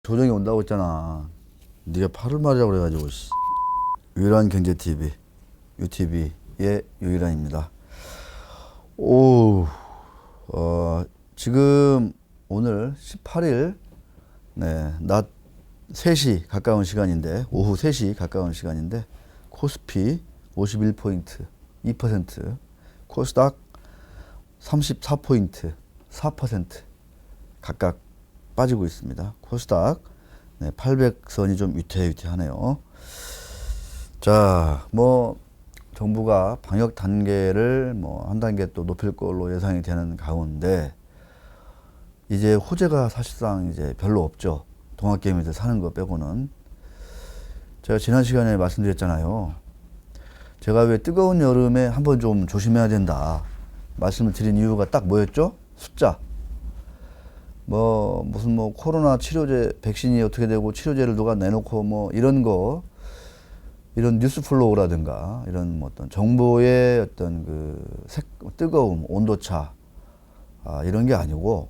조정이 온다고 했잖아. 네가 팔을 말이라고 그래가지고. 유일한 경제TV, UTV의 유일한입니다. 지금 오늘 18일, 낮 3시 가까운 시간인데, 오후 3시 가까운 시간인데, 코스피 51포인트, 2%, 코스닥 34포인트, 4% 각각 빠지고 있습니다. 코스닥 800선이 좀 위태위태하네요. 자, 정부가 방역 단계를 한 단계 또 높일 걸로 예상이 되는 가운데 이제 호재가 사실상 이제 별로 없죠. 동학개미들 사는 거 빼고는. 제가 지난 시간에 말씀드렸잖아요. 제가 왜 뜨거운 여름에 한번 좀 조심해야 된다 말씀을 드린 이유가 딱 뭐였죠? 숫자. 무슨 코로나 치료제, 백신이 어떻게 되고 치료제를 누가 내놓고 이런 거, 이런 뉴스 플로우라든가 이런 어떤 정보의 어떤 뜨거움, 온도차, 이런 게 아니고,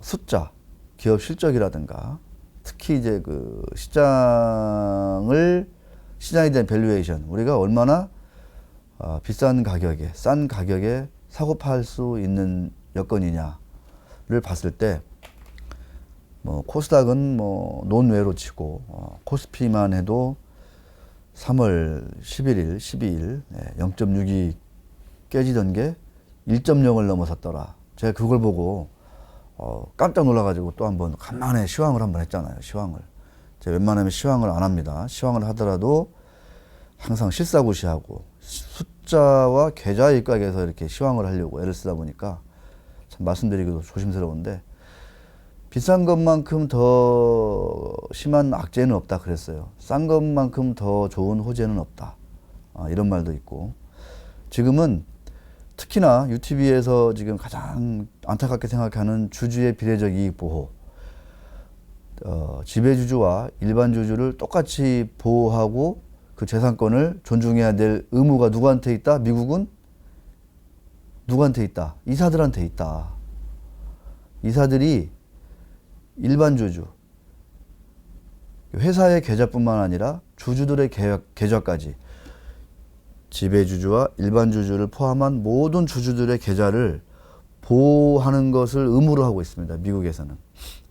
숫자, 기업 실적이라든가, 특히 이제 시장에 대한 밸류에이션, 우리가 얼마나 비싼 가격에, 싼 가격에 사고 팔 수 있는 여건이냐를 봤을 때, 코스닥은 논외로 치고, 코스피만 해도 3월 11일, 12일 0.6이 깨지던 게 1.0을 넘어섰더라. 제가 그걸 보고 깜짝 놀라가지고 또 한번 간만에 시황을 한번 했잖아요. 시황을. 제가 웬만하면 시황을 안 합니다. 시황을 하더라도 항상 실사구시하고 숫자와 계좌 일각에서 이렇게 시황을 하려고 애를 쓰다 보니까 참 말씀드리기도 조심스러운데, 비싼 것만큼 더 심한 악재는 없다 그랬어요. 싼 것만큼 더 좋은 호재는 없다. 이런 말도 있고. 지금은 특히나 UTV에서 지금 가장 안타깝게 생각하는 주주의 비례적 이익 보호. 지배주주와 일반 주주를 똑같이 보호하고 그 재산권을 존중해야 될 의무가 누구한테 있다? 미국은 누구한테 있다? 이사들한테 있다. 이사들이 일반 주주, 회사의 계좌뿐만 아니라 주주들의 계좌까지, 지배주주와 일반 주주를 포함한 모든 주주들의 계좌를 보호하는 것을 의무로 하고 있습니다. 미국에서는.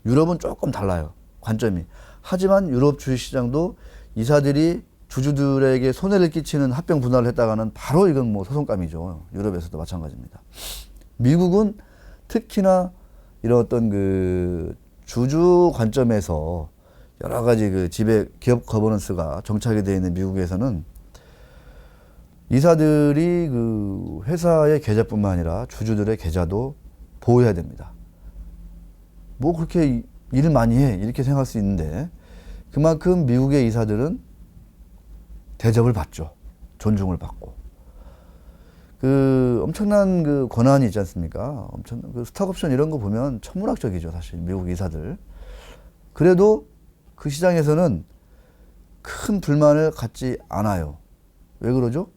유럽은 조금 달라요. 관점이. 하지만 유럽 주식시장도 이사들이 주주들에게 손해를 끼치는 합병 분할을 했다가는 바로 이건 소송감이죠. 유럽에서도 마찬가지입니다. 미국은 특히나 이런 어떤 주주 관점에서 여러 가지 기업 거버넌스가 정착이 되어 있는 미국에서는 이사들이 회사의 계좌뿐만 아니라 주주들의 계좌도 보호해야 됩니다. 그렇게 일을 많이 해 이렇게 생각할 수 있는데, 그만큼 미국의 이사들은 대접을 받죠. 존중을 받고. 엄청난 권한이 있지 않습니까? 스톡옵션 이런 거 보면 천문학적이죠, 사실, 미국 이사들. 그래도 그 시장에서는 큰 불만을 갖지 않아요. 왜 그러죠?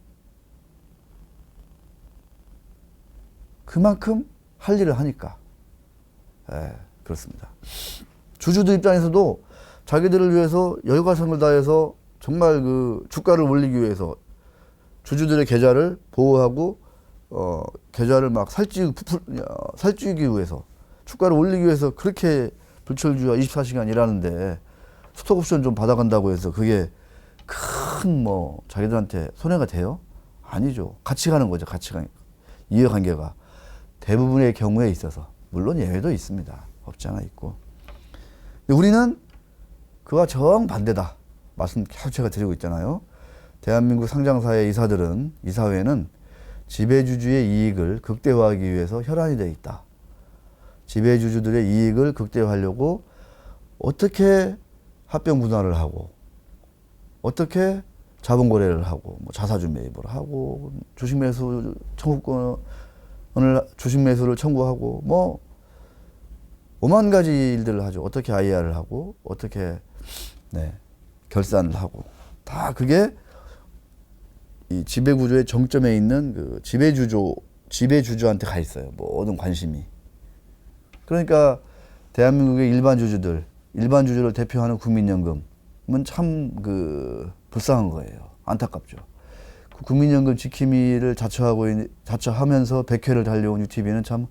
그만큼 할 일을 하니까. 그렇습니다. 주주들 입장에서도 자기들을 위해서 열과성을 다해서 정말 주가를 올리기 위해서 주주들의 계좌를 보호하고 계좌를 살찌우기 위해서, 주가를 올리기 위해서 그렇게 불철주야 24시간 일하는데 스톡옵션 좀 받아간다고 해서 그게 큰 자기들한테 손해가 돼요? 아니죠. 같이 가는 거죠. 이해관계가 대부분의 경우에 있어서. 물론 예외도 있습니다. 없지 않아 있고. 근데 우리는 그와 정반대다 말씀 계속 제가 드리고 있잖아요. 대한민국 상장사의 이사회는 지배주주의 이익을 극대화하기 위해서 혈안이 되어 있다. 지배주주들의 이익을 극대화하려고 어떻게 합병 분할을 하고, 어떻게 자본거래를 하고, 자사주 매입을 하고, 주식 매수를 청구하고, 오만 가지 일들을 하죠. 어떻게 IR을 하고, 어떻게 결산을 하고, 다 그게 이 지배구조의 정점에 있는 지배주주한테 가 있어요. 모든 관심이. 그러니까 대한민국의 일반 주주들, 일반 주주를 대표하는 국민연금은 참 그 불쌍한 거예요. 안타깝죠. 그 국민연금 지킴이를 자처하면서 100회를 달려온 UTV는 참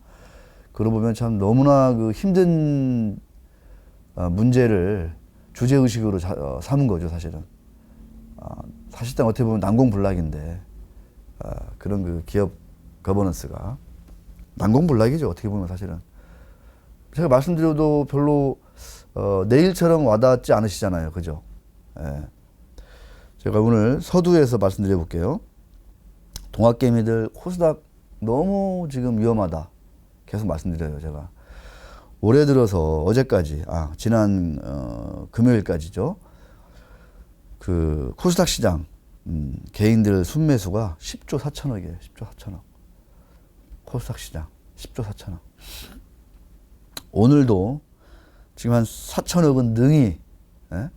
그러고 보면 참 너무나 그 힘든 문제를 주제의식으로 삼은 거죠, 사실은. 사실상 어떻게 보면 난공불락인데, 그런 그 기업 거버넌스가. 난공불락이죠, 어떻게 보면 사실은. 제가 말씀드려도 별로, 내일처럼 와닿지 않으시잖아요, 그죠? 예. 제가 오늘 서두에서 말씀드려 볼게요. 동학개미들 코스닥 너무 지금 위험하다. 계속 말씀드려요, 제가. 올해 들어서 어제까지, 지난 금요일까지죠. 그 코스닥 시장 개인들 순매수가 10조 4천억이에요. 10조 4천억. 코스닥 시장 10조 4천억. 오늘도 지금 한 4천억은 능히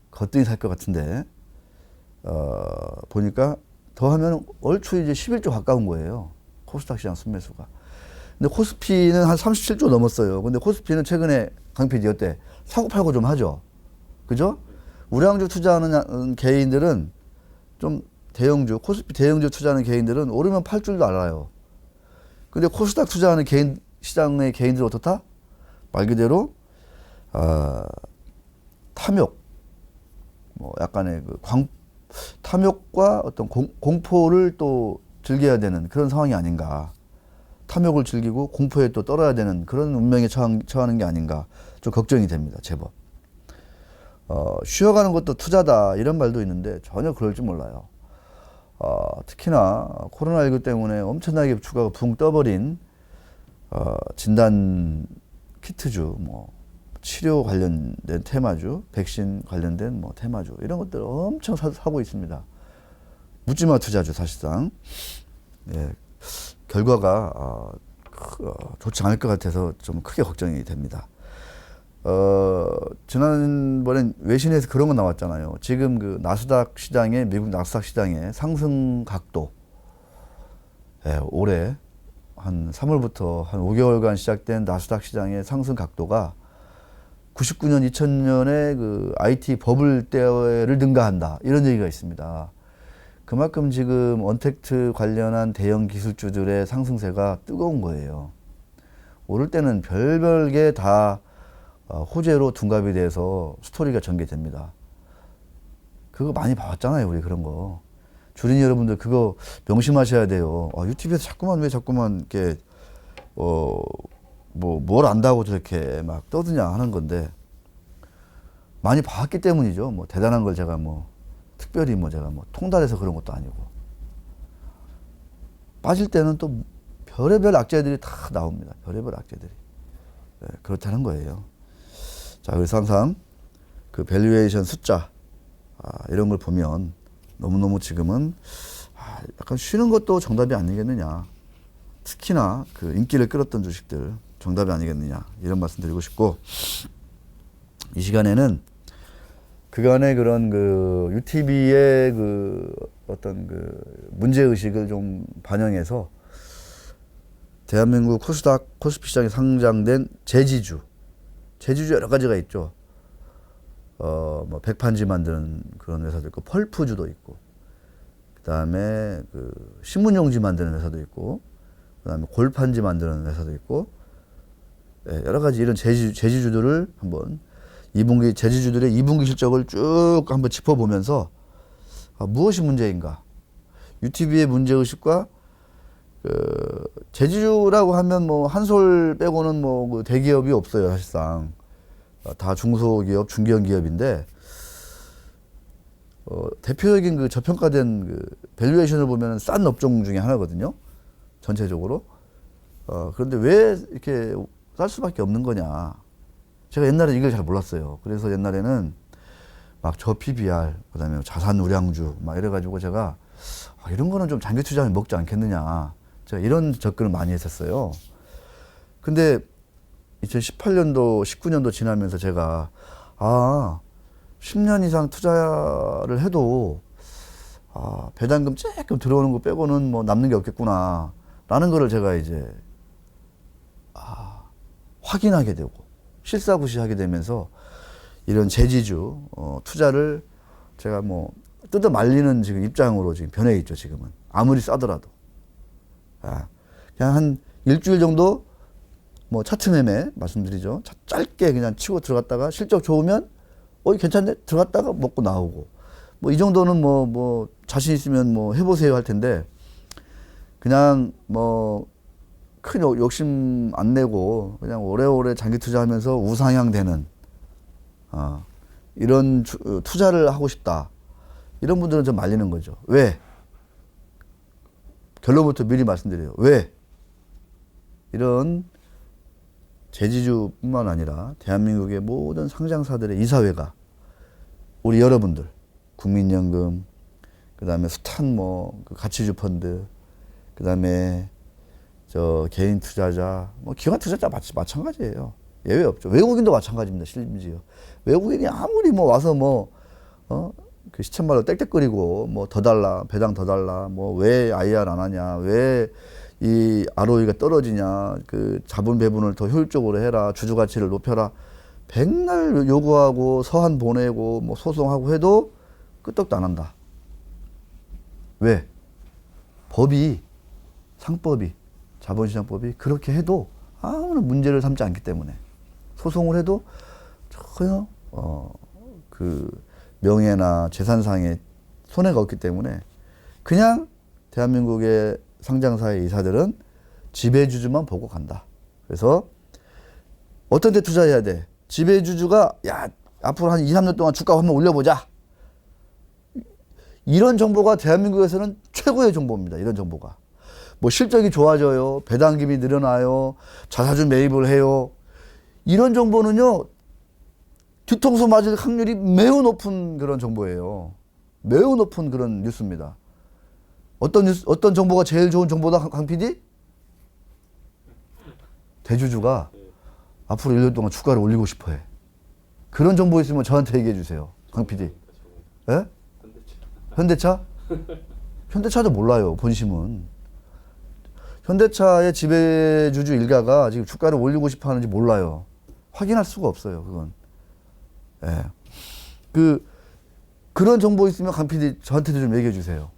거뜬히 살 것 같은데 보니까 더하면 얼추 이제 11조 가까운 거예요. 코스닥 시장 순매수가. 근데 코스피는 한 37조 넘었어요. 근데 코스피는 최근에 강 PD 어때? 사고 팔고 좀 하죠. 그죠? 우량주 투자하는 개인들은 좀 대형주, 코스피 대형주 투자하는 개인들은 오르면 팔 줄도 알아요. 근데 코스닥 투자하는 시장의 개인들은 어떻다? 말 그대로, 탐욕, 뭐 약간의 탐욕과 어떤 공포를 또 즐겨야 되는 그런 상황이 아닌가. 탐욕을 즐기고 공포에 또 떨어야 되는 그런 운명에 처하는 게 아닌가. 좀 걱정이 됩니다, 제법. 쉬어가는 것도 투자다 이런 말도 있는데 전혀 그럴 줄 몰라요. 특히나 코로나19 때문에 엄청나게 주가가 붕 떠버린 진단 키트주, 뭐 치료 관련된 테마주, 백신 관련된 뭐 테마주 이런 것들 엄청 사고 있습니다. 묻지마 투자주 사실상. 예, 결과가 좋지 않을 것 같아서 좀 크게 걱정이 됩니다. 지난번엔 외신에서 그런 거 나왔잖아요. 지금 그 나스닥 시장의, 미국 나스닥 시장의 상승 각도. 예, 올해 한 3월부터 한 5개월간 시작된 나스닥 시장의 상승 각도가 99년, 2000년의 그 IT 버블 때를 능가한다. 이런 얘기가 있습니다. 그만큼 지금 언택트 관련한 대형 기술주들의 상승세가 뜨거운 거예요. 오를 때는 별게 다 호재로 둔갑이 돼서 스토리가 전개됩니다. 그거 많이 봐왔잖아요, 우리 그런 거. 주린 여러분들 그거 명심하셔야 돼요. 유튜브에서 자꾸만 이렇게 뭘 안다고 저렇게 막 떠드냐 하는 건데 많이 봐왔기 때문이죠. 뭐 대단한 걸 제가 특별히 제가 통달해서 그런 것도 아니고. 빠질 때는 또 별의별 악재들이 다 나옵니다. 별의별 악재들이. 네, 그렇다는 거예요. 자, 그래서 항상 그 밸류에이션 숫자, 이런 걸 보면 너무너무 지금은 약간 쉬는 것도 정답이 아니겠느냐. 특히나 그 인기를 끌었던 주식들 정답이 아니겠느냐. 이런 말씀 드리고 싶고, 이 시간에는 그간의 그런 그 UTV의 그 어떤 그 문제의식을 좀 반영해서 대한민국 코스피 시장에 상장된 제지주 여러 가지가 있죠. 뭐 백판지 만드는 그런 회사도 있고, 펄프주도 있고, 그 다음에 그 신문용지 만드는 회사도 있고, 그 다음에 골판지 만드는 회사도 있고, 여러 가지 이런 제지주들을 한번 2분기 제지주들의 2분기 실적을 쭉 한번 짚어보면서 무엇이 문제인가? UTV의 문제의식과 제지주라고 하면 뭐 한솔 빼고는 그 대기업이 없어요, 사실상. 다 중소기업, 중견 기업인데, 대표적인 그 저평가된 그 밸류에이션을 보면 싼 업종 중에 하나거든요, 전체적으로. 그런데 왜 이렇게 쌀 수밖에 없는 거냐. 제가 옛날에 이걸 잘 몰랐어요. 그래서 옛날에는 막 저PBR, 그 다음에 자산 우량주, 막 이래가지고 제가 이런 거는 좀 장기 투자하면 먹지 않겠느냐. 제가 이런 접근을 많이 했었어요. 근데 2018년도, 19년도 지나면서 제가 10년 이상 투자를 해도 배당금 조금 들어오는 거 빼고는 뭐 남는 게 없겠구나 라는 거를 제가 이제 확인하게 되고 실사구시하게 되면서 이런 제지주 투자를 제가 뭐 뜯어 말리는 지금 입장으로 지금 변해 있죠. 지금은 아무리 싸더라도 그냥 한 일주일 정도 뭐 차트 매매 말씀드리죠. 짧게 그냥 치고 들어갔다가 실적 좋으면 괜찮네 들어갔다가 먹고 나오고 뭐 이 정도는 뭐 자신 있으면 뭐 해보세요 할 텐데 그냥 뭐 큰 욕심 안 내고 그냥 오래오래 장기 투자하면서 우상향 되는 이런 투자를 하고 싶다. 이런 분들은 좀 말리는 거죠. 왜? 결론부터 미리 말씀드려요. 왜? 이런 제지주뿐만 아니라 대한민국의 모든 상장사들의 이사회가 우리 여러분들 국민연금 그다음에 숱한 그 가치주 펀드 그다음에 개인 투자자 기관 투자자 마찬가지예요. 예외 없죠. 외국인도 마찬가지입니다. 심지어 외국인이 아무리 와서 그 시쳇말로 떽떽거리고 더 달라 배당 더 달라 왜 IR 안 하냐 왜 이 ROE가 떨어지냐 그 자본 배분을 더 효율적으로 해라 주주 가치를 높여라 백날 요구하고 서한 보내고 소송하고 해도 끄떡도 안 한다. 왜? 상법이 자본시장법이 그렇게 해도 아무런 문제를 삼지 않기 때문에 소송을 해도 전혀 그 명예나 재산상의 손해가 없기 때문에 그냥 대한민국의 상장사의 이사들은 지배주주만 보고 간다. 그래서 어떤 데 투자해야 돼? 지배주주가 앞으로 한 2, 3년 동안 주가 한번 올려보자. 이런 정보가 대한민국에서는 최고의 정보입니다. 이런 정보가. 실적이 좋아져요. 배당금이 늘어나요. 자사주 매입을 해요. 이런 정보는요. 뒤통수 맞을 확률이 매우 높은 그런 정보예요. 매우 높은 그런 뉴스입니다. 어떤 정보가 제일 좋은 정보다, 강 PD? 대주주가 앞으로 1년 동안 주가를 올리고 싶어 해. 그런 정보 있으면 저한테 얘기해 주세요. 강 PD. 예? 현대차? 현대차도 몰라요, 본심은. 현대차의 지배주주 일가가 지금 주가를 올리고 싶어 하는지 몰라요. 확인할 수가 없어요, 그건. 예. 그런 정보 있으면 강 PD 저한테도 좀 얘기해 주세요.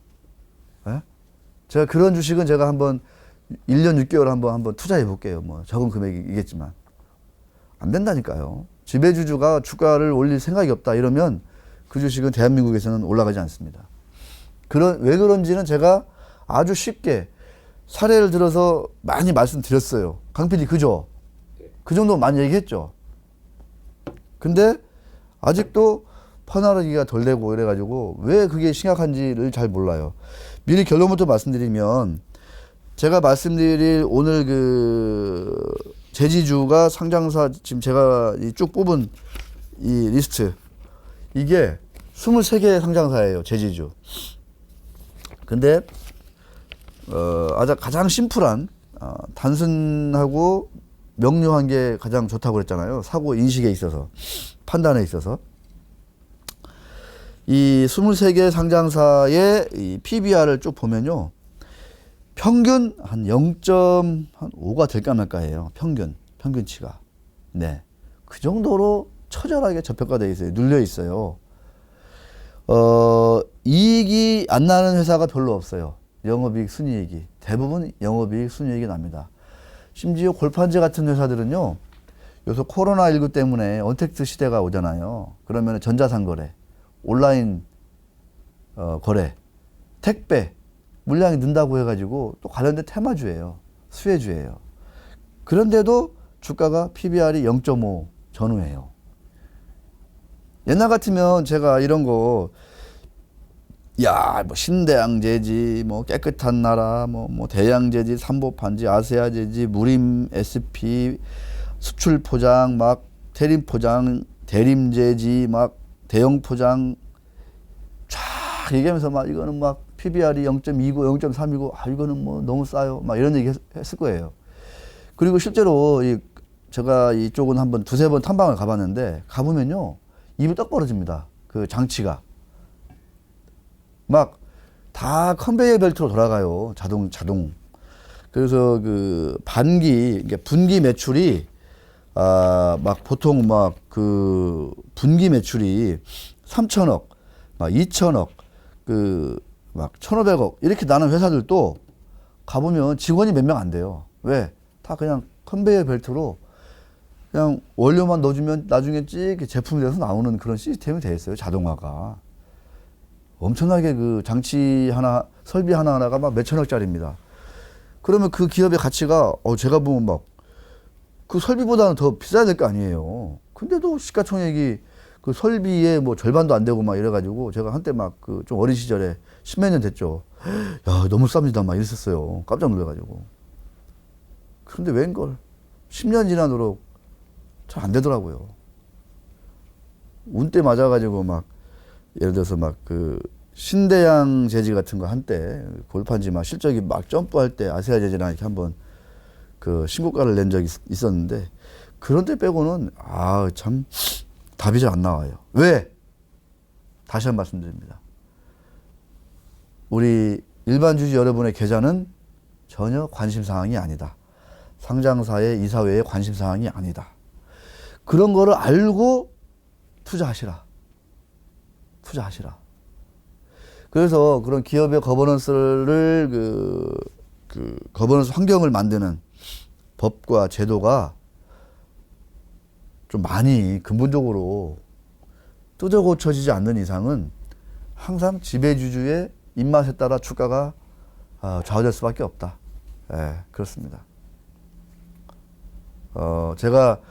예? 제가 그런 주식은 제가 한번 1년 6개월 한번 투자해 볼게요. 적은 금액이겠지만. 안 된다니까요. 지배주주가 주가를 올릴 생각이 없다 이러면 그 주식은 대한민국에서는 올라가지 않습니다. 왜 그런지는 제가 아주 쉽게 사례를 들어서 많이 말씀드렸어요. 강 PD 그죠? 그 정도 많이 얘기했죠. 근데 아직도 퍼나르기가 덜 되고 이래가지고 왜 그게 심각한지를 잘 몰라요. 미리 결론부터 말씀드리면 제가 말씀드릴 오늘 제지주가 상장사 지금 제가 쭉 뽑은 이 리스트 이게 23개 상장사예요. 제지주. 근데 가장 심플한 단순하고 명료한 게 가장 좋다고 그랬잖아요. 사고 인식에 있어서 판단에 있어서 이 23개 상장사의 이 PBR을 쭉 보면요. 평균 한 0.5가 될까 말까예요. 평균치가. 네. 그 정도로 처절하게 저평가되어 있어요. 눌려 있어요. 이익이 안 나는 회사가 별로 없어요. 영업이익 순이익이. 대부분 영업이익 순이익이 납니다. 심지어 골판제 같은 회사들은요. 요새 코로나19 때문에 언택트 시대가 오잖아요. 그러면 전자상거래, 온라인 거래, 택배, 물량이 는다고 해가지고 또 관련된 테마주예요. 수혜주예요. 그런데도 주가가 PBR이 0.5 전후예요. 옛날 같으면 제가 이런 거 신대양제지, 깨끗한 나라, 대양제지, 삼보판지, 아세아제지, 무림 SP, 수출포장, 대림포장, 대림제지, 대형포장, 쫙 얘기하면서 이거는 PBR이 0.29, 0.3이고, 이거는 너무 싸요. 이런 얘기 했을 거예요. 그리고 실제로 제가 이쪽은 한번 두세 번 탐방을 가봤는데, 가보면요, 입이 떡 벌어집니다. 그 장치가. 다 컨베이어 벨트로 돌아가요. 자동. 그래서 분기 매출이 막 보통 막 그 분기 매출이 3천억, 막 2천억, 그 막 1,500억 이렇게 나는 회사들도 가보면 직원이 몇 명 안 돼요. 왜? 다 그냥 컨베이어 벨트로 그냥 원료만 넣어주면 나중에 찍 제품이 돼서 나오는 그런 시스템이 되어 있어요. 자동화가. 엄청나게 그 장치 하나, 설비 하나하나가 막 몇천억짜리입니다. 그러면 그 기업의 가치가, 제가 보면 막 그 설비보다는 더 비싸야 될 거 아니에요. 근데도 시가총액이 그 설비의 뭐 절반도 안 되고 막 이래가지고 제가 한때 막 그 좀 어린 시절에 십몇 년 됐죠. 야, 너무 쌉니다. 막 이랬었어요. 깜짝 놀래가지고. 그런데 웬걸 10년 지나도록 잘 안 되더라고요. 운때 맞아가지고 막 예를 들어서 막 그 신대양 재지 같은 거 한때 골판지 막 실적이 막 점프할 때 아세아 재지랑 이렇게 한번 그 신고가를 낸 적이 있었는데 그런 때 빼고는 참 답이 잘 안 나와요. 왜? 다시 한 번 말씀드립니다. 우리 일반 주주 여러분의 계좌는 전혀 관심 사항이 아니다. 상장사의 이사회의 관심 사항이 아니다. 그런 거를 알고 투자하시라. 그래서 그런 기업의 거버넌스를 그 거버넌스 환경을 만드는 법과 제도가 좀 많이 근본적으로 뜯어 고쳐지지 않는 이상은 항상 지배주주의 입맛에 따라 주가가 좌우될 수밖에 없다. 예, 그렇습니다. 제가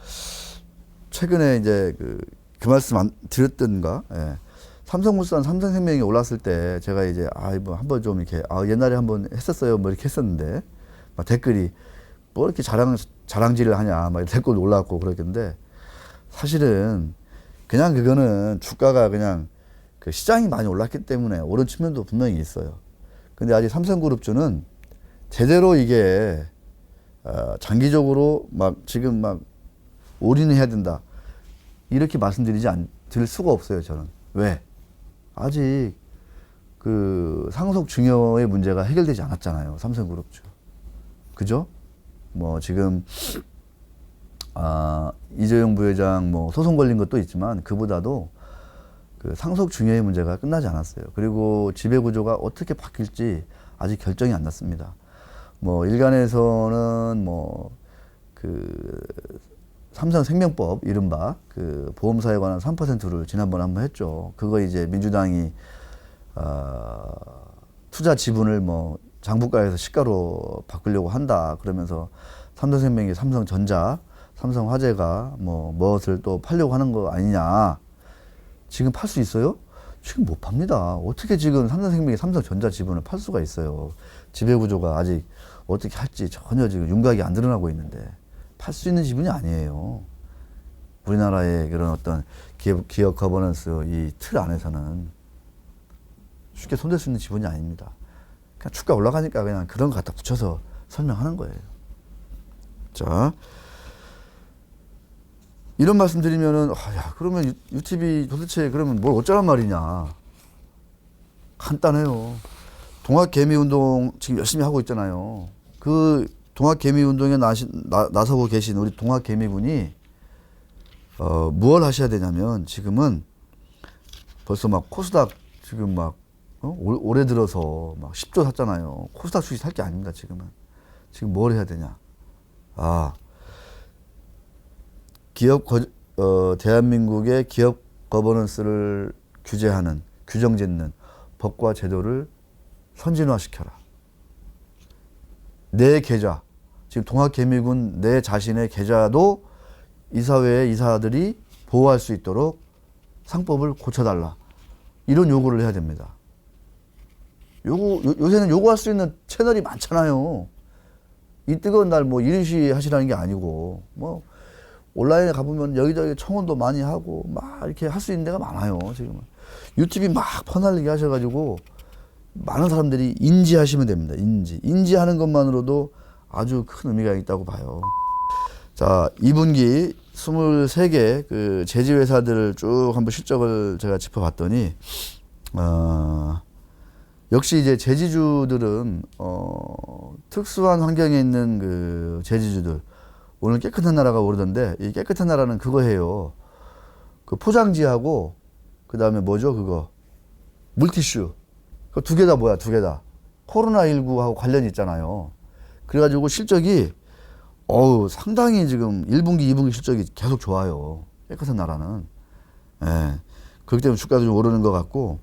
최근에 이제 그 말씀 드렸던가, 예. 삼성물산, 삼성생명이 올랐을 때 제가 이제 뭐 한번 좀 이렇게 옛날에 한번 했었어요. 뭐 이렇게 했었는데 막 댓글이 뭐 이렇게 자랑질을 하냐 막 댓글 올라왔고 그랬는데 사실은 그냥 그거는 주가가 그냥 그 시장이 많이 올랐기 때문에 오른 측면도 분명히 있어요. 근데 아직 삼성그룹주는 제대로 이게 장기적으로 막 지금 막 올인해야 된다 이렇게 드릴 수가 없어요. 저는. 왜? 아직 그 상속 증여의 문제가 해결되지 않았잖아요. 삼성그룹주. 그죠? 뭐 지금 이재용 부회장 뭐 소송 걸린 것도 있지만 그보다도 그 상속 증여의 문제가 끝나지 않았어요. 그리고 지배 구조가 어떻게 바뀔지 아직 결정이 안 났습니다. 뭐 일간에서는 뭐 그 삼성생명법 이른바 그 보험사에 관한 3%를 지난번에 한번 했죠. 그거 이제 민주당이 투자 지분을 뭐 장부가에서 시가로 바꾸려고 한다 그러면서 삼성생명이 삼성전자, 삼성화재가 뭐 무엇을 또 팔려고 하는 거 아니냐. 지금 팔 수 있어요? 지금 못 팝니다. 어떻게 지금 삼성생명이 삼성전자 지분을 팔 수가 있어요. 지배구조가 아직 어떻게 할지 전혀 지금 윤곽이 안 드러나고 있는데 팔 수 있는 지분이 아니에요. 우리나라의 그런 어떤 기업 거버넌스 이 틀 안에서는 쉽게 손댈 수 있는 지분이 아닙니다. 그냥 주가 올라가니까 그냥 그런 거 갖다 붙여서 설명하는 거예요. 자, 이런 말씀 드리면은, 야, 그러면 UTV 도대체 그러면 뭘 어쩌란 말이냐. 간단해요. 동학개미운동 지금 열심히 하고 있잖아요. 그 동학개미운동에 나서고 계신 우리 동학개미분이, 무엇 하셔야 되냐면, 지금은 벌써 막 코스닥 지금 막, 올해 들어서 막 10조 샀잖아요. 코스닥 주식 살 게 아닙니다, 지금은. 지금 뭘 해야 되냐. 대한민국의 기업 거버넌스를 규제하는, 규정 짓는 법과 제도를 선진화시켜라. 내 계좌, 지금 동학개미군 내 자신의 계좌도 이사회의 이사들이 보호할 수 있도록 상법을 고쳐달라. 이런 요구를 해야 됩니다. 요새는 요구할 수 있는 채널이 많잖아요. 이 뜨거운 날 뭐 이르시 하시라는 게 아니고, 뭐, 온라인에 가보면 여기저기 청원도 많이 하고, 막 이렇게 할 수 있는 데가 많아요, 지금은. 유튜브 막 퍼날리게 하셔가지고, 많은 사람들이 인지하시면 됩니다, 인지하는 것만으로도 아주 큰 의미가 있다고 봐요. 자, 2분기 23개 그 제지회사들을 쭉 한번 실적을 제가 짚어봤더니, 역시 이제 제지주들은 특수한 환경에 있는 그 제지주들 오늘 깨끗한 나라가 오르던데, 이 깨끗한 나라는 그거예요. 그 포장지하고 그 다음에 뭐죠 그거 물티슈. 그 두 개 다 뭐야, 두 개 다 코로나19하고 관련이 있잖아요. 그래가지고 실적이 상당히 지금 1분기 2분기 실적이 계속 좋아요, 깨끗한 나라는. 예. 그렇기 때문에 주가도 좀 오르는 것 같고.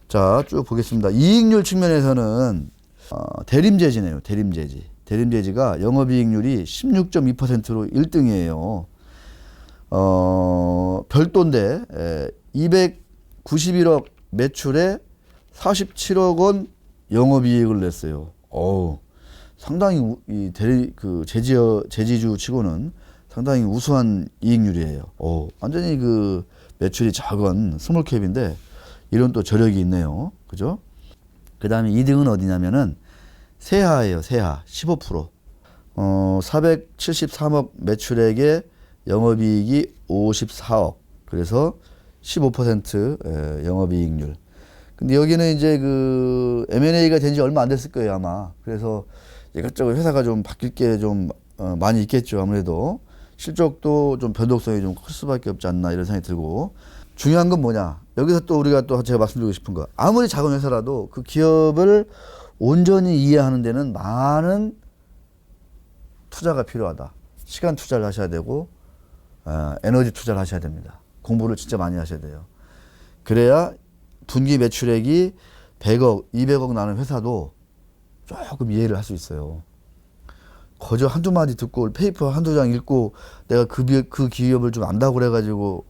자, 쭉 보겠습니다. 이익률 측면에서는 대림제지네요. 대림제지가 영업이익률이 16.2%로 1등이에요. 별도인데 291억 매출에 47억 원 영업이익을 냈어요. 상당히 이 제지주 치고는 상당히 우수한 이익률이에요. 완전히 그 매출이 작은 스몰캡인데 이런 또 저력이 있네요. 그죠? 그 다음에 2등은 어디냐면은 세하예요. 세하 15%. 473억 매출액에 영업이익이 54억. 그래서 15% 영업이익률. 근데 여기는 이제 그 M&A가 된 지 얼마 안 됐을 거예요, 아마. 그래서 이것저것 회사가 좀 바뀔 게 좀 많이 있겠죠, 아무래도. 실적도 좀 변동성이 좀 클 수밖에 없지 않나 이런 생각이 들고. 중요한 건 뭐냐? 여기서 또 우리가 또 제가 말씀드리고 싶은 거. 아무리 작은 회사라도 그 기업을 온전히 이해하는 데는 많은 투자가 필요하다. 시간 투자를 하셔야 되고, 에너지 투자를 하셔야 됩니다. 공부를 진짜 많이 하셔야 돼요. 그래야 분기 매출액이 100억, 200억 나는 회사도 조금 이해를 할 수 있어요. 거저 한두 마디 듣고 페이퍼 한두 장 읽고 내가 그 기업을 좀 안다고 그래가지고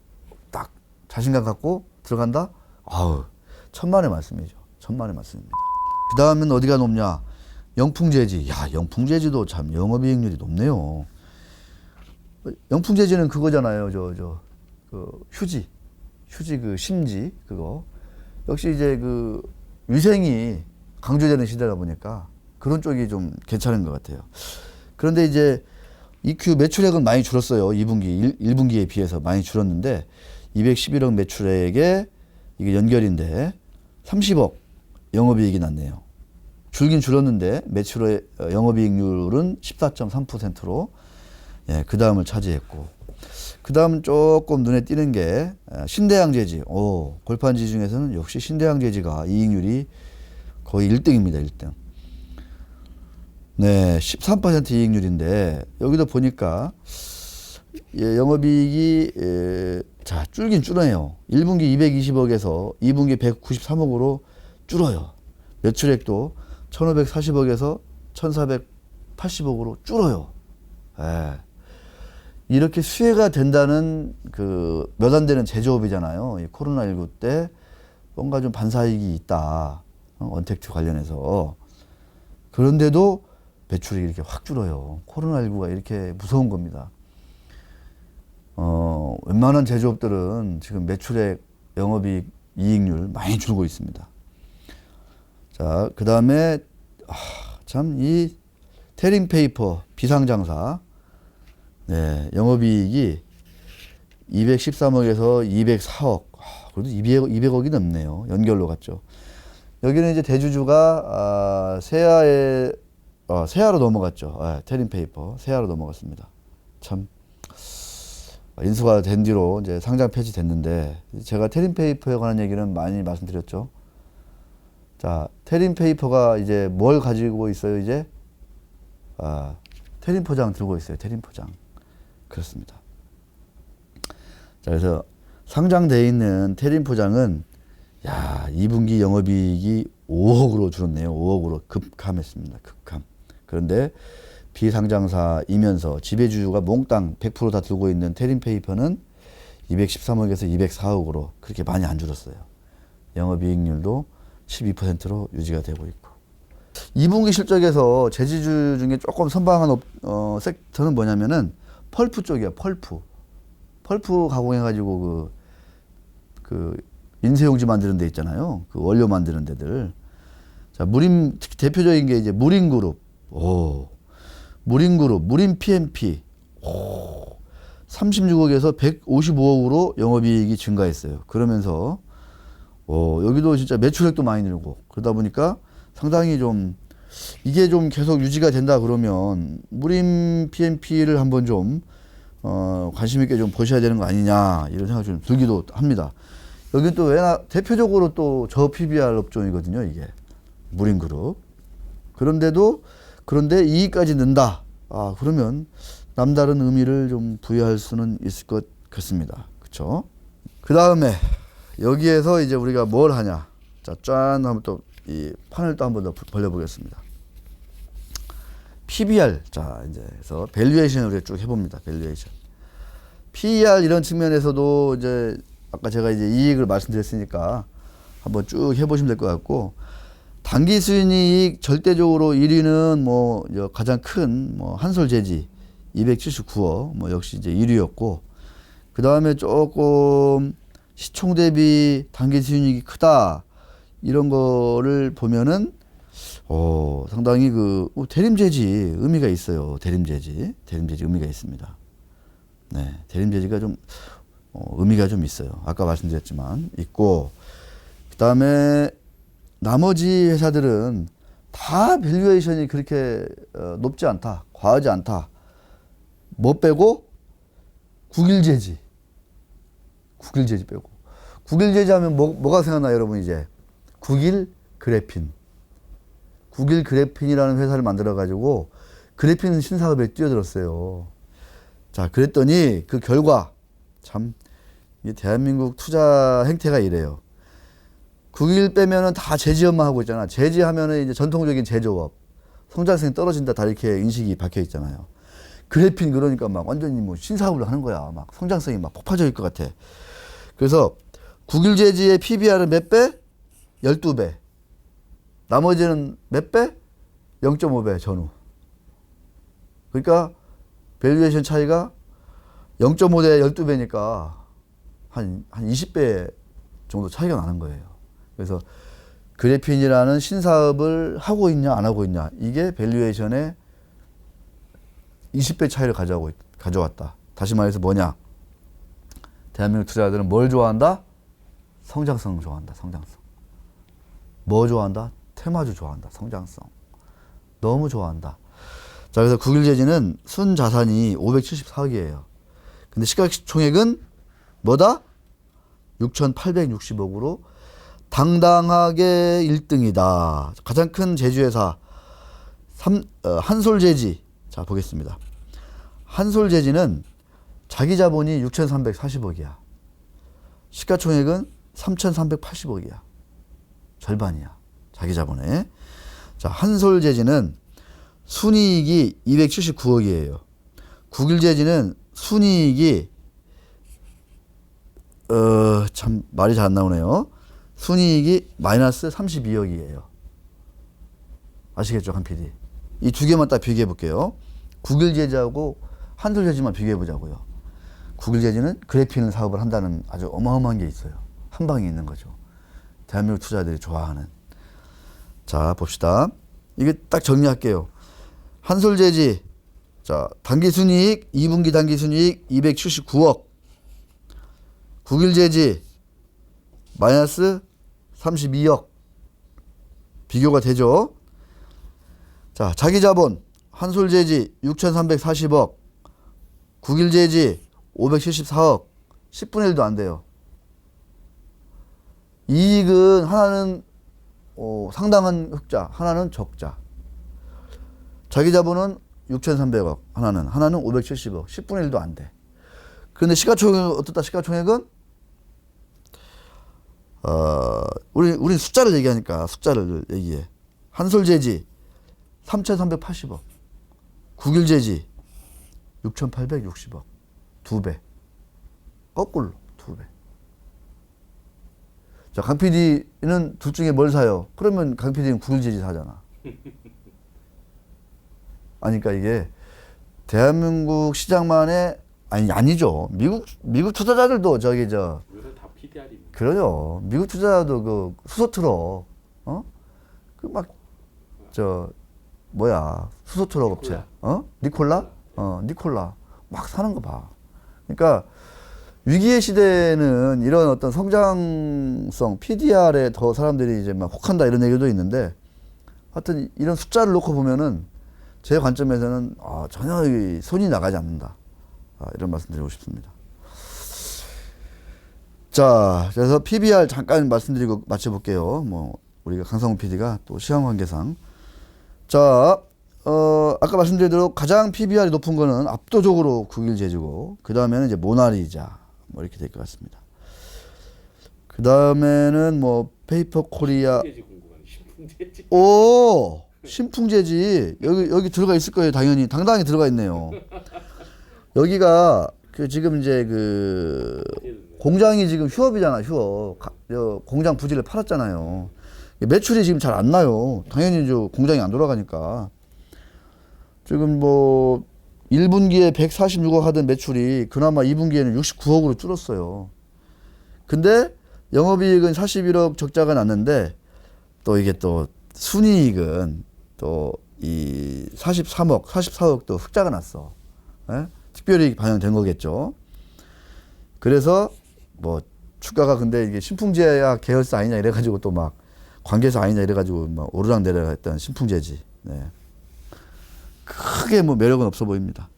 딱 자신감 갖고 들어간다? 천만의 말씀이죠. 천만의 말씀입니다. 그 다음은 어디가 높냐? 영풍제지. 야, 영풍제지도 참 영업이익률이 높네요. 영풍제지는 그거잖아요. 그 휴지 그 심지 그거. 역시 이제 그 위생이 강조되는 시대다 보니까 그런 쪽이 좀 괜찮은 것 같아요. 그런데 이제 EQ 매출액은 많이 줄었어요. 2분기, 1분기에 비해서 많이 줄었는데 211억 매출액에 이게 연결인데 30억 영업이익이 났네요. 줄긴 줄었는데 매출의 영업이익률은 14.3%로 그 다음을 차지했고, 그 다음 조금 눈에 띄는 게 신대양제지. 골판지 중에서는 역시 신대양제지가 이익률이 거의 1등입니다. 1등. 네, 13% 이익률인데 여기도 보니까 영업이익이 줄긴 줄어요. 1분기 220억에서 2분기 193억으로 줄어요. 매출액도 1540억에서 1480억으로 줄어요. 이렇게 수혜가 된다는 그 몇 안 되는 제조업이잖아요. 이 코로나19 때 뭔가 좀 반사이익이 있다. 언택트 관련해서. 그런데도 매출이 이렇게 확 줄어요. 코로나19가 이렇게 무서운 겁니다. 웬만한 제조업들은 지금 매출액, 영업이익, 이익률 많이 줄고 있습니다. 자, 그 다음에 참 이 테림페이퍼 비상장사, 네, 영업이익이 213억에서 204억, 그래도 200억이 넘네요. 연결로 갔죠. 여기는 이제 대주주가 세아로 넘어갔죠. 테림페이퍼 세아로 넘어갔습니다. 참 인수가 된 뒤로 이제 상장 폐지됐는데, 제가 테림페이퍼에 관한 얘기는 많이 말씀드렸죠. 자, 테림페이퍼가 이제 뭘 가지고 있어요? 이제 테림포장 들고 있어요. 테림포장. 그렇습니다. 자, 그래서 상장되어 있는 테림포장은 2분기 영업이익이 5억으로 줄었네요. 5억으로 급감했습니다. 급감. 그런데 비상장사이면서 지배주주가 몽땅 100% 다 들고 있는 테림페이퍼는 213억에서 204억으로 그렇게 많이 안 줄었어요. 영업이익률도 12%로 유지가 되고 있고. 2분기 실적에서 제지주 중에 조금 선방한 섹터는 뭐냐면은 펄프 쪽이야. 펄프 가공해가지고 그 인쇄용지 만드는 데 있잖아요. 그 원료 만드는 데들. 자, 특히 대표적인 게 이제 무림그룹. 무림 PMP. 36억에서 155억으로 영업이익이 증가했어요. 그러면서 여기도 진짜 매출액도 많이 늘고, 그러다 보니까 상당히 좀 이게 좀 계속 유지가 된다 그러면 무림 PMP를 한번 좀 관심 있게 좀 보셔야 되는 거 아니냐 이런 생각이 좀 들기도 합니다. 여기 또 대표적으로 또 저 PBR 업종이거든요. 이게 무림그룹. 그런데 이익까지 는다. 그러면 남다른 의미를 좀 부여할 수는 있을 것 같습니다. 그렇죠? 그 다음에 여기에서 이제 우리가 뭘 하냐? 자, 짠 하면 또 이 판을 또 한번 더 벌려보겠습니다. PBR, 자 이제 해서 밸류에이션을 우리가 쭉 해봅니다. 밸류에이션. PER 이런 측면에서도 이제 아까 제가 이제 이익을 말씀드렸으니까 한번 쭉 해보시면 될 것 같고, 단기 순이익 절대적으로 1위는 뭐 가장 큰 뭐 한솔재지 279억 뭐 역시 이제 1위였고, 그 다음에 조금 시총 대비 단기 순이익이 크다 이런 거를 보면은 상당히 대림재지 의미가 있어요. 대림재지 의미가 있습니다. 네, 대림재지가 좀 의미가 좀 있어요. 아까 말씀드렸지만 있고, 그 다음에 나머지 회사들은 다 밸류에이션이 그렇게 높지 않다, 과하지 않다. 뭐 빼고? 국일재지 빼고. 국일재지 하면 뭐가 생각나요, 여러분? 이제 국일그래핀. 국일그래핀이라는 회사를 만들어 가지고 그래핀 신사업에 뛰어들었어요. 자, 그랬더니 그 결과 참 이 대한민국 투자 행태가 이래요. 국일 빼면은 다 제지업만 하고 있잖아. 제지하면은 이제 전통적인 제조업, 성장성이 떨어진다, 다 이렇게 인식이 박혀 있잖아요. 그래핀 그러니까 막 완전히 뭐 신사업을 하는 거야. 막 성장성이 막 폭발적일 것 같아. 그래서 국일제지의 PBR은 몇 배? 12배. 나머지는 몇 배? 0.5배 전후. 그러니까 밸류에이션 차이가 0.5대 12배니까 한 20배 정도 차이가 나는 거예요. 그래서 그래핀이라는 신사업을 하고 있냐 안 하고 있냐, 이게 밸류에이션의 20배 차이를 가져왔다. 다시 말해서 뭐냐? 대한민국 투자자들은 뭘 좋아한다? 성장성 좋아한다. 성장성. 뭐 좋아한다? 테마주 좋아한다. 성장성. 너무 좋아한다. 자, 그래서 국일제지는 순자산이 574억이에요. 근데 시가총액은 뭐다? 6,860억으로 당당하게 1등이다. 가장 큰 제주회사 한솔재지. 자, 보겠습니다. 한솔재지는 자기 자본이 6,340억이야. 시가총액은 3,380억이야. 절반이야. 자기 자본에. 자, 한솔재지는 순이익이 279억이에요. 국일재지는 순이익이 참 말이 잘 안 나오네요. 순이익이 마이너스 32억이에요. 아시겠죠, 한 PD? 이 두 개만 딱 비교해 볼게요. 국일제지하고 한솔제지만 비교해 보자고요. 국일제지는 그래핀 사업을 한다는 아주 어마어마한 게 있어요. 한 방에 있는 거죠. 대한민국 투자자들이 좋아하는. 자, 봅시다. 이게 딱 정리할게요. 한솔제지, 자, 당기순이익, 2분기 당기순이익 279억. 국일제지, 마이너스 32억. 비교가 되죠? 자, 자기자본, 한솔제지 6,340억, 국일제지 574억, 10분의 1도 안 돼요. 이익은 하나는 상당한 흑자, 하나는 적자. 자기자본은 6,300억, 하나는 570억, 10분의 1도 안 돼. 그런데 시가총액은 어떻다? 시가총액은 우리 숫자를 얘기하니까 숫자를 얘기해. 한솔제지 3,380억, 국일제지 6,860억, 2배. 거꾸로 2배. 자, 강 PD는 둘 중에 뭘 사요? 그러면 강 PD는 국일제지 사잖아. 아니까 이게 대한민국 시장만의 아니죠. 미국 투자자들도 우리는 다 PDR입니다. 그러요. 미국 투자자도 수소트럭, 수소트럭 업체, 니콜라? 니콜라. 막 사는 거 봐. 그러니까 위기의 시대에는 이런 어떤 성장성, PDR에 더 사람들이 이제 막 혹한다 이런 얘기도 있는데, 하여튼 이런 숫자를 놓고 보면은 제 관점에서는 전혀 손이 나가지 않는다. 이런 말씀드리고 싶습니다. 자, 그래서 PBR 잠깐 말씀드리고 마쳐볼게요. 뭐 우리가 강성훈 PD가 또 시간 관계상. 자, 아까 말씀드린 대로 가장 PBR이 높은 거는 압도적으로 국일 재즈고, 그 다음에는 이제 모나리자, 뭐 이렇게 될 것 같습니다. 그 다음에는 뭐 페이퍼 코리아. 신풍재지 궁금한 신풍재지. 오, 신풍재지. 여기 들어가 있을 거예요. 당당히 들어가 있네요. 여기가 그 지금 이제 그 공장이 지금 휴업이잖아, 휴업. 공장 부지를 팔았잖아요. 매출이 지금 잘 안 나요. 당연히 저 공장이 안 돌아가니까. 지금 뭐 1분기에 146억 하던 매출이 그나마 2분기에는 69억으로 줄었어요. 근데 영업이익은 41억 적자가 났는데, 또 이게 또 순이익은 또 이 43억, 44억도 흑자가 났어. 예? 특별히 반영된 거겠죠. 그래서 뭐 주가가 근데 이게 신풍제약 계열사 아니냐 이래가지고 또 막 관계사 아니냐 이래가지고 막 오르락내리락했던 신풍제지. 네. 크게 뭐 매력은 없어 보입니다.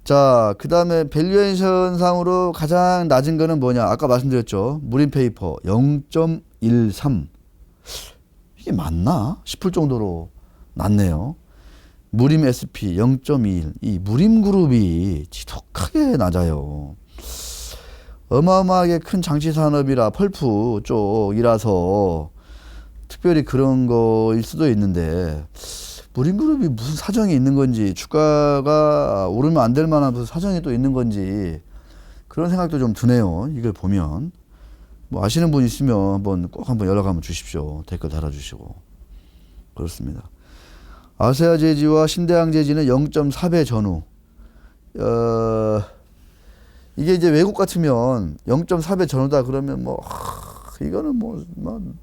자, 그 다음에 밸류에이션 상으로 가장 낮은 거는 뭐냐? 아까 말씀드렸죠. 무림페이퍼 0.13. 이게 맞나 싶을 정도로 낮네요. 무림 SP 0.21. 이 무림그룹이 지독하게 낮아요. 어마어마하게 큰 장치 산업이라 펄프 쪽이라서 특별히 그런 거일 수도 있는데, 무림그룹이 무슨 사정이 있는 건지, 주가가 오르면 안 될 만한 무슨 사정이 또 있는 건지, 그런 생각도 좀 드네요. 이걸 보면. 뭐 아시는 분 있으면 꼭 한번 연락 한번 주십시오. 댓글 달아주시고. 그렇습니다. 아세아 제지와 신대양 제지는 0.4배 전후. 이게 이제 외국 같으면 0.4배 전후다 그러면 뭐, 이거는 뭐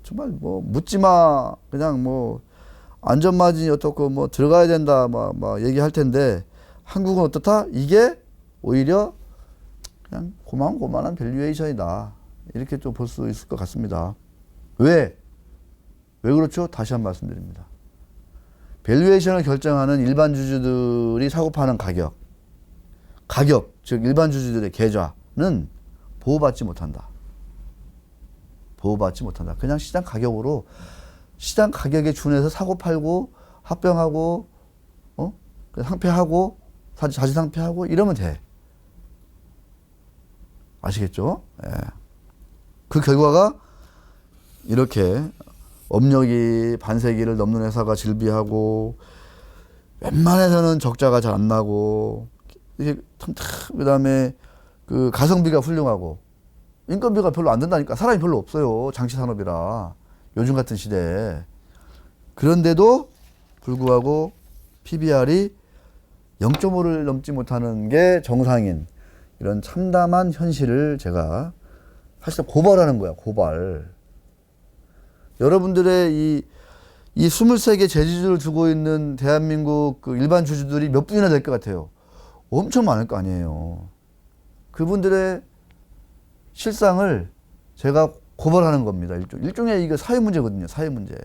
정말 뭐 묻지 마. 그냥 뭐 안전마진이 어떻고 뭐 들어가야 된다. 막 얘기할 텐데, 한국은 어떻다? 이게 오히려 그냥 고만고만한 밸류에이션이다. 이렇게 좀 볼 수 있을 것 같습니다. 왜 그렇죠? 다시 한번 말씀드립니다. 밸류에이션을 결정하는 일반 주주들이 사고 파는 가격, 즉 일반 주주들의 계좌는 보호받지 못한다. 그냥 시장 가격으로, 시장 가격에 준해서 사고 팔고 합병하고 상폐하고 자지상폐하고 이러면 돼. 아시겠죠? 예. 그 결과가 이렇게 업력이 반세기를 넘는 회사가 질비하고, 웬만해서는 적자가 잘 안 나고, 이게 그다음에 그 가성비가 훌륭하고, 인건비가 별로 안 든다니까. 사람이 별로 없어요. 장치 산업이라. 요즘 같은 시대에. 그런데도 불구하고 PBR이 0.5를 넘지 못하는 게 정상인 이런 참담한 현실을 제가 사실 고발하는 거야. 고발. 여러분들의 이 23개 제지주를 두고 있는 대한민국 그 일반 주주들이 몇 분이나 될 것 같아요? 엄청 많을 거 아니에요. 그분들의 실상을 제가 고발하는 겁니다. 일종의 이거 사회 문제거든요. 사회 문제.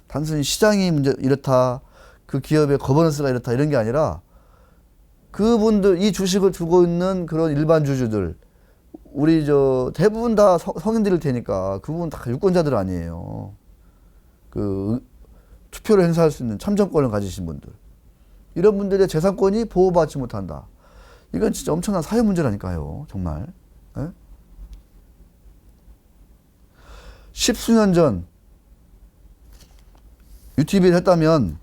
단순히 시장이 문제 이렇다, 그 기업의 거버넌스가 이렇다 이런 게 아니라, 그분들, 이 주식을 두고 있는 그런 일반 주주들, 우리 대부분 다 성인들일 테니까 그분 다 유권자들 아니에요. 그 투표를 행사할 수 있는 참정권을 가지신 분들, 이런 분들의 재산권이 보호받지 못한다. 이건 진짜 엄청난 사회 문제라니까요. 정말. 예? 십수년 전 UTV를 했다면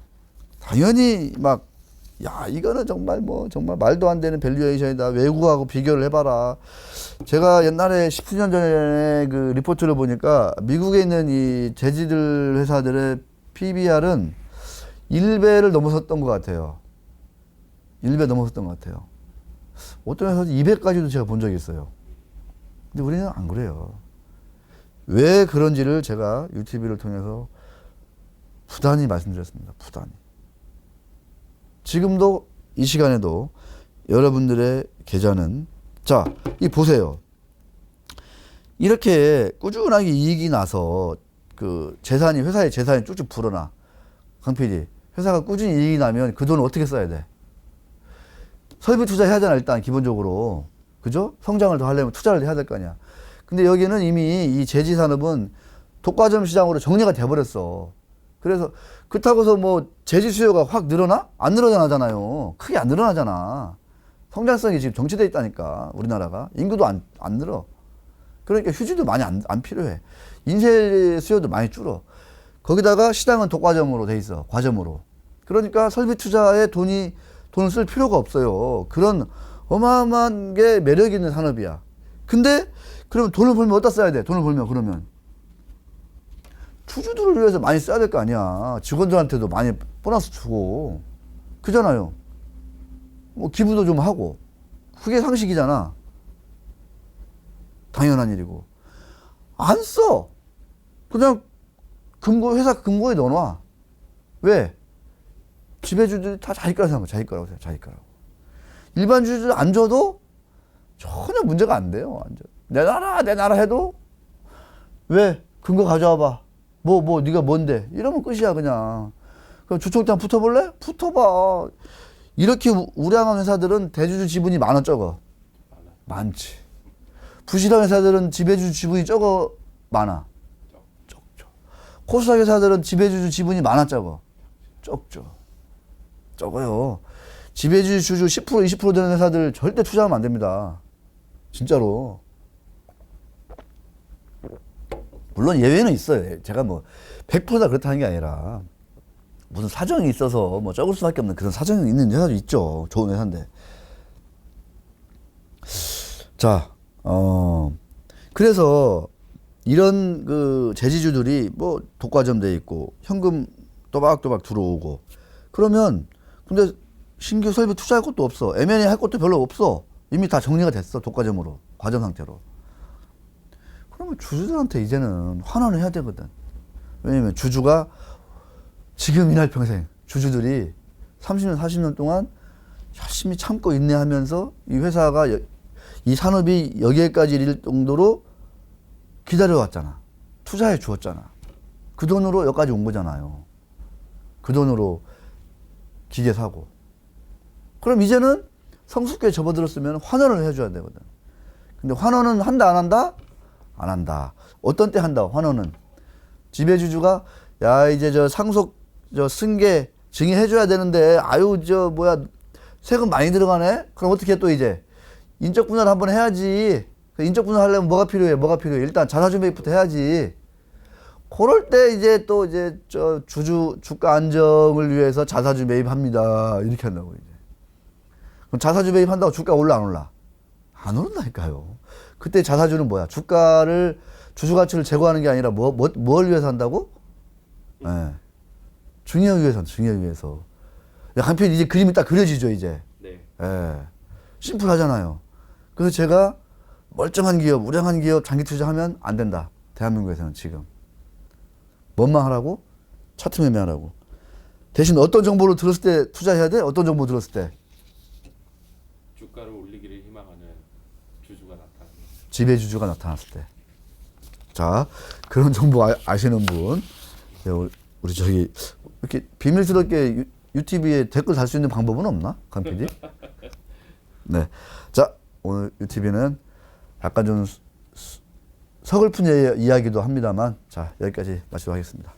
당연히 막, 야, 이거는 정말 정말 말도 안 되는 밸류에이션이다. 외국하고 비교를 해봐라. 제가 옛날에 10수년 전에 그 리포트를 보니까 미국에 있는 이 재지들 회사들의 PBR은 1배를 넘어섰던 것 같아요. 1배 넘어섰던 것 같아요. 어떤 회사는 2배까지도 제가 본 적이 있어요. 근데 우리는 안 그래요. 왜 그런지를 제가 UTV를 통해서 부단히 말씀드렸습니다. 부단히. 지금도 이 시간에도 여러분들의 계좌는, 자, 이 보세요. 이렇게 꾸준하게 이익이 나서 그 재산이, 회사의 재산이 쭉쭉 불어나. 강 PD. 회사가 꾸준히 이익이 나면 그 돈을 어떻게 써야 돼? 설비 투자해야 되나 일단 기본적으로. 그죠? 성장을 더 하려면 투자를 해야 될 거 아니야. 근데 여기는 이미 이 제지 산업은 독과점 시장으로 정리가 돼버렸어. 그래서 그렇다고 뭐 제지 수요가 확 늘어나? 안 늘어나잖아요. 크게 안 늘어나잖아. 성장성이 지금 정체돼 있다니까 우리나라가. 인구도 안 늘어. 그러니까 휴지도 많이 안 필요해. 인쇄 수요도 많이 줄어. 거기다가 시장은 독과점으로 돼 있어. 과점으로. 그러니까 설비 투자에 돈을 쓸 필요가 없어요. 그런 어마어마한 게 매력 있는 산업이야. 근데 그러면 돈을 벌면 어디다 써야 돼? 돈을 벌면 그러면 투주들을 위해서 많이 써야 될 거 아니야. 직원들한테도 많이 보너스 주고. 그잖아요. 뭐 기부도 좀 하고. 그게 상식이잖아. 당연한 일이고. 안 써. 그냥 회사 금고에 넣어놔. 왜? 지배주들이 다 자기 거라고 생각해. 자기 거라고 생각해. 자기 거라고. 일반 주주들 안 줘도 전혀 문제가 안 돼요. 완전. 내 나라 해도 왜? 근거 가져와봐. 네가 뭔데? 이러면 끝이야, 그냥. 그럼 주총장 붙어볼래? 붙어봐. 이렇게 우량한 회사들은 대주주 지분이 많아, 적어? 많지. 부실한 회사들은 지배주주 지분이 적어, 많아? 적죠. 코스닥 회사들은 지배주주 지분이 많아, 적어? 적죠. 적어요. 지배주주 10% 20% 되는 회사들 절대 투자하면 안 됩니다. 진짜로. 물론 예외는 있어요. 제가 100%다 그렇다는 게 아니라 무슨 사정이 있어서 적을 수밖에 없는 그런 사정이 있는 회사도 있죠. 좋은 회사인데. 자, 그래서 이런 그 제지주들이 독과점 돼 있고 현금 또박또박 들어오고 그러면 근데 신규 설비 투자할 것도 없어. M&A 할 것도 별로 없어. 이미 다 정리가 됐어. 독과점으로. 과점 상태로. 그러면 주주들한테 이제는 환원을 해야 되거든. 왜냐면 주주가 지금 이날 평생 주주들이 30년, 40년 동안 열심히 참고 인내하면서 이 회사가 이 산업이 여기에까지 이를 정도로 기다려왔잖아. 투자해 주었잖아. 그 돈으로 여기까지 온 거잖아요. 그 돈으로 기계 사고. 그럼 이제는 성숙기에 접어들었으면 환원을 해줘야 되거든. 근데 환원은 한다, 안 한다? 안 한다. 어떤 때 한다, 환원은? 지배주주가, 야, 이제 승계 증여해줘야 되는데, 세금 많이 들어가네? 그럼 어떻게 또 이제? 인적 분할 한번 해야지. 인적 분할 하려면 뭐가 필요해? 일단 자사주 매입부터 해야지. 그럴 때 이제 또 주가 안정을 위해서 자사주 매입합니다. 이렇게 한다고 이제. 그럼 자사주 매입한다고 주가 올라 안 올라? 안 오른다니까요. 그때 자사주는 뭐야? 주주 가치를 제고하는 게 아니라 뭘 위해서 한다고? 네. 증여 위해서. 한편 이제 그림이 딱 그려지죠, 이제. 네. 예. 심플하잖아요. 그래서 제가 멀쩡한 기업, 우량한 기업 장기 투자하면 안 된다. 대한민국에서는 지금. 뭔만 하라고? 차트 매매하라고. 대신 어떤 정보를 들었을 때 투자해야 돼? 어떤 정보 들었을 때? 주가를 올리기를 희망하는 주주가 나타나는. 지배주주가 나타났을 때. 자, 그런 정보 아시는 분. 네, 우리 이렇게 비밀스럽게 유튜브에 댓글 달 수 있는 방법은 없나? 강 PD? 네. 자, 오늘 유튜브는 약간 좀 서글픈 이야기도 합니다만, 자, 여기까지 마치도록 하겠습니다.